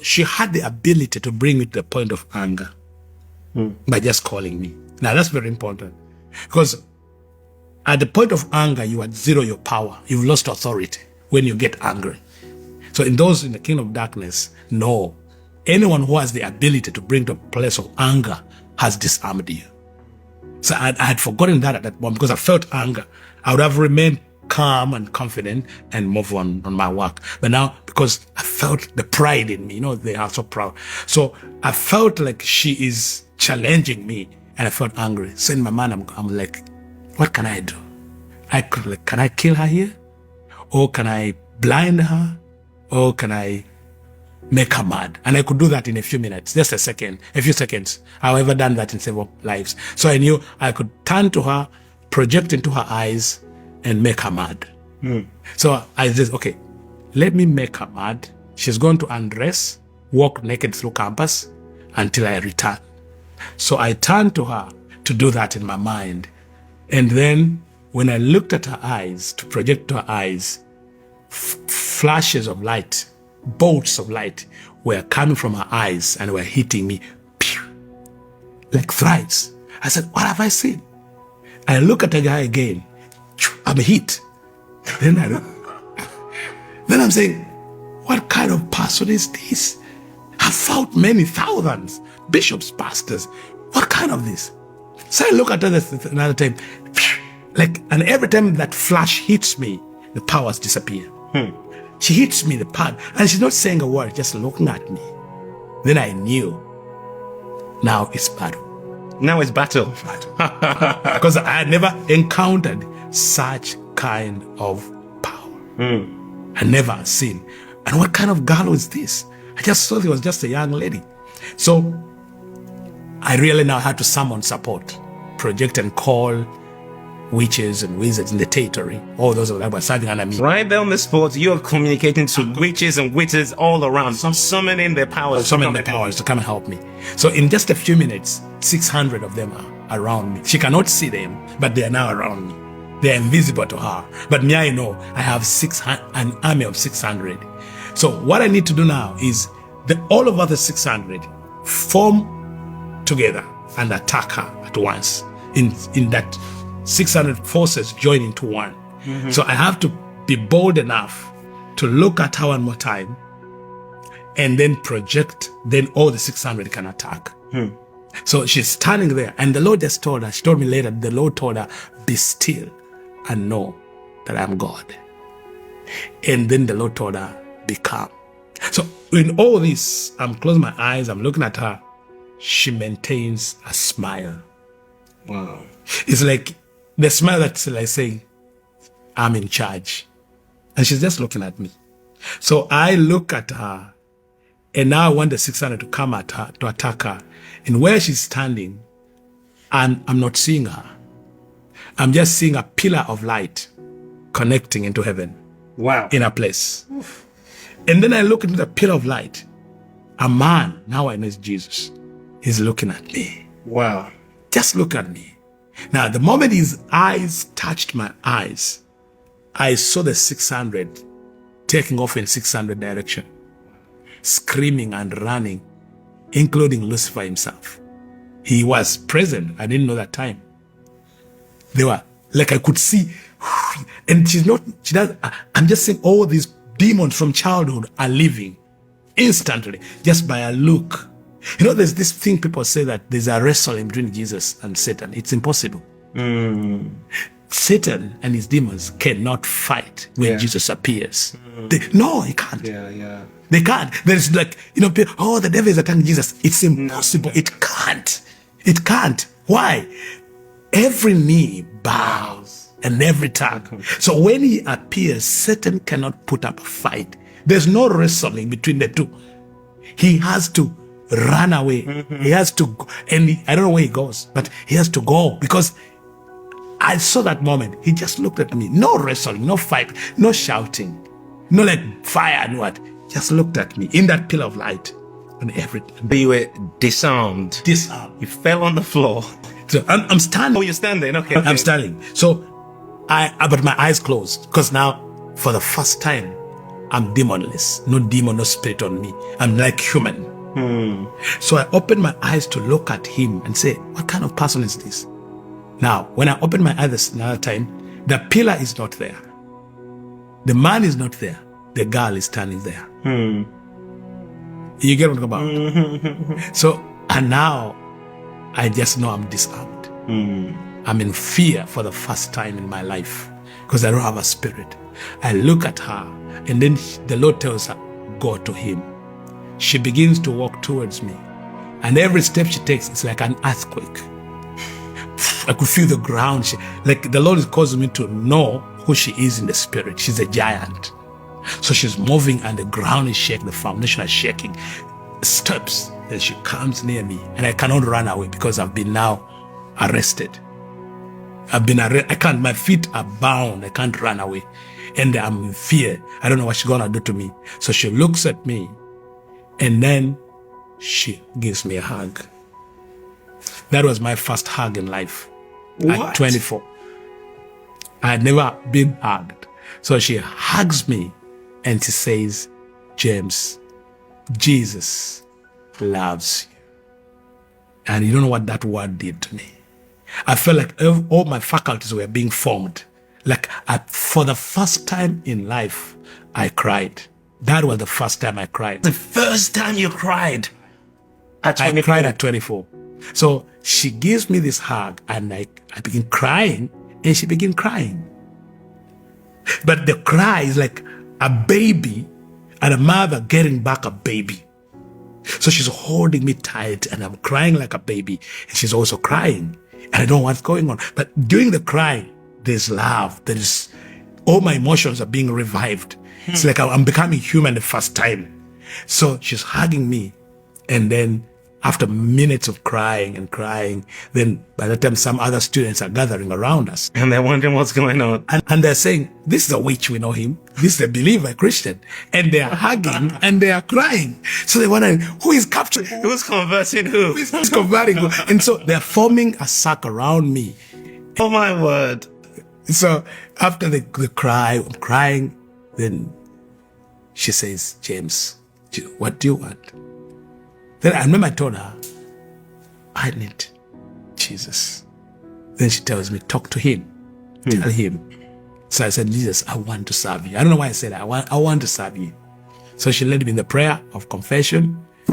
She had the ability to bring me to the point of anger by just calling me. Now, that's very important because at the point of anger, you had zero your power. You've lost authority when you get angry. So in those in the kingdom of darkness, no. Anyone who has the ability to bring to a place of anger has disarmed you. So I had forgotten that at that moment because I felt anger. I would have remained calm and confident and move on my work. But now, because I felt the pride in me, they are so proud. So I felt like she is challenging me and I felt angry. So in my mind, I'm like, what can I do? Can I kill her here? Or can I blind her? Or can I make her mad? And I could do that in a few minutes, just a few seconds. I've ever done that in several lives. So I knew I could turn to her, project into her eyes, and make her mad. So I said, okay, let me make her mad. She's going to undress, walk naked through campus until I return. So I turned to her to do that in my mind. And then when I looked at her eyes, to project to her eyes, flashes of light, bolts of light were coming from her eyes and were hitting me like thrice. I said, what have I seen? I look at the guy again. I'm hit. Then I'm saying, what kind of person is this? I've fought many thousands, bishops, pastors. What kind of this? So I look at her another time, and every time that flash hits me, the powers disappear. She hits me, the pad, and she's not saying a word, just looking at me. Then I knew, now it's battle. Now it's battle. Because I had never encountered such kind of power. I never seen. And what kind of girl was this? I just thought it was just a young lady. So I really now had to summon support, project and call witches and wizards in the territory. All those that were serving under me. Right there on the spot, you're communicating to witches and wizards all around, summoning their powers. Summoning their powers to come and help me. So in just a few minutes, 600 of them are around me. She cannot see them, but they are now around me. They are invisible to her. But me, I know I have an army of 600. So what I need to do now is all of the 600 form together and attack her at once. In that 600 forces join into one. So I have to be bold enough to look at her one more time and then project, then all the 600 can attack. So she's standing there and the Lord just told her, she told me later, the Lord told her, be still and know that I'm God. And then the Lord told her, be calm. So in all this, I'm closing my eyes, I'm looking at her. She maintains a smile. Wow. It's like the smile that's like saying, I'm in charge. And she's just looking at me. So I look at her and now I want the 600 to come at her, to attack her. And where she's standing, I'm not seeing her. I'm just seeing a pillar of light connecting into heaven. Wow. In a place. And then I look into the pillar of light. A man, now I know it's Jesus, he's looking at me. Wow. Just look at me. Now, the moment his eyes touched my eyes, I saw the 600 taking off in 600 direction, screaming and running, including Lucifer himself. He was present. I didn't know that time. They were like, I could see, and I'm just saying all these demons from childhood are leaving instantly just by a look. There's this thing people say that there's a wrestling between Jesus and Satan. It's impossible. Satan and his demons cannot fight when Jesus appears. No, he can't. They can't. There's like, people, the devil is attacking Jesus. It's impossible. No. It can't. It can't. Why? Every knee bows and every tongue. So when he appears, Satan cannot put up a fight. There's no wrestling between the two. He has to run away. He has to go. And I don't know where he goes, but he has to go because I saw that moment. He just looked at me. No wrestling, no fight, no shouting, no like fire and what. Just looked at me in that pillar of light and everything. But you were disarmed. Disarmed. You fell on the floor. So I'm standing. Oh, you're standing. Okay. I'm standing. So but my eyes closed because now for the first time I'm demonless. No demon, no spirit on me. I'm like human. So I opened my eyes to look at him and say, what kind of person is this? Now, when I opened my eyes another time, the pillar is not there. The man is not there. The girl is standing there. You get what I'm talking about? So, and now I just know I'm disarmed. I'm in fear for the first time in my life because I don't have a spirit. I look at her and then the Lord tells her, go to him. She begins to walk towards me. And every step she takes is like an earthquake. I could feel the ground. Like the Lord is causing me to know who she is in the spirit. She's a giant. So she's moving and the ground is shaking. The foundation is shaking. Steps. Then she comes near me and I cannot run away because I've been now arrested. I've been arrested. I can't, my feet are bound. I can't run away. And I'm in fear. I don't know what she's going to do to me. So she looks at me and then she gives me a hug. That was my first hug in life. What? At 24. I had never been hugged. So she hugs me and she says, James, Jesus loves you. And you don't know what that word did to me. I felt like all my faculties were being formed. Like for the first time in life, I cried. That was the first time I cried. The first time you cried at 24? I cried at 24. So she gives me this hug and I begin crying and she began crying. But the cry is like a baby and a mother getting back a baby. So she's holding me tight and I'm crying like a baby and she's also crying. And I don't know what's going on. But during the cry, there's love. There's all my emotions are being revived. It's like I'm becoming human the first time. So she's hugging me. And then after minutes of crying and crying, then by the time some other students are gathering around us. And they're wondering what's going on. And they're saying, this is a witch, we know him. This is a believer, Christian. And they are hugging and they are crying. So they're wondering, who is capturing? Who's conversing who? Who's converting who? And so they're forming a circle around me. Oh my word. So after the cry, I'm crying, then she says, James, what do you want? Then I remember I told her, I need Jesus. Then she tells me, talk to him. Tell him. So I said, Jesus, I want to serve you. I don't know why I said that. I want to serve you. So she led me in the prayer of confession.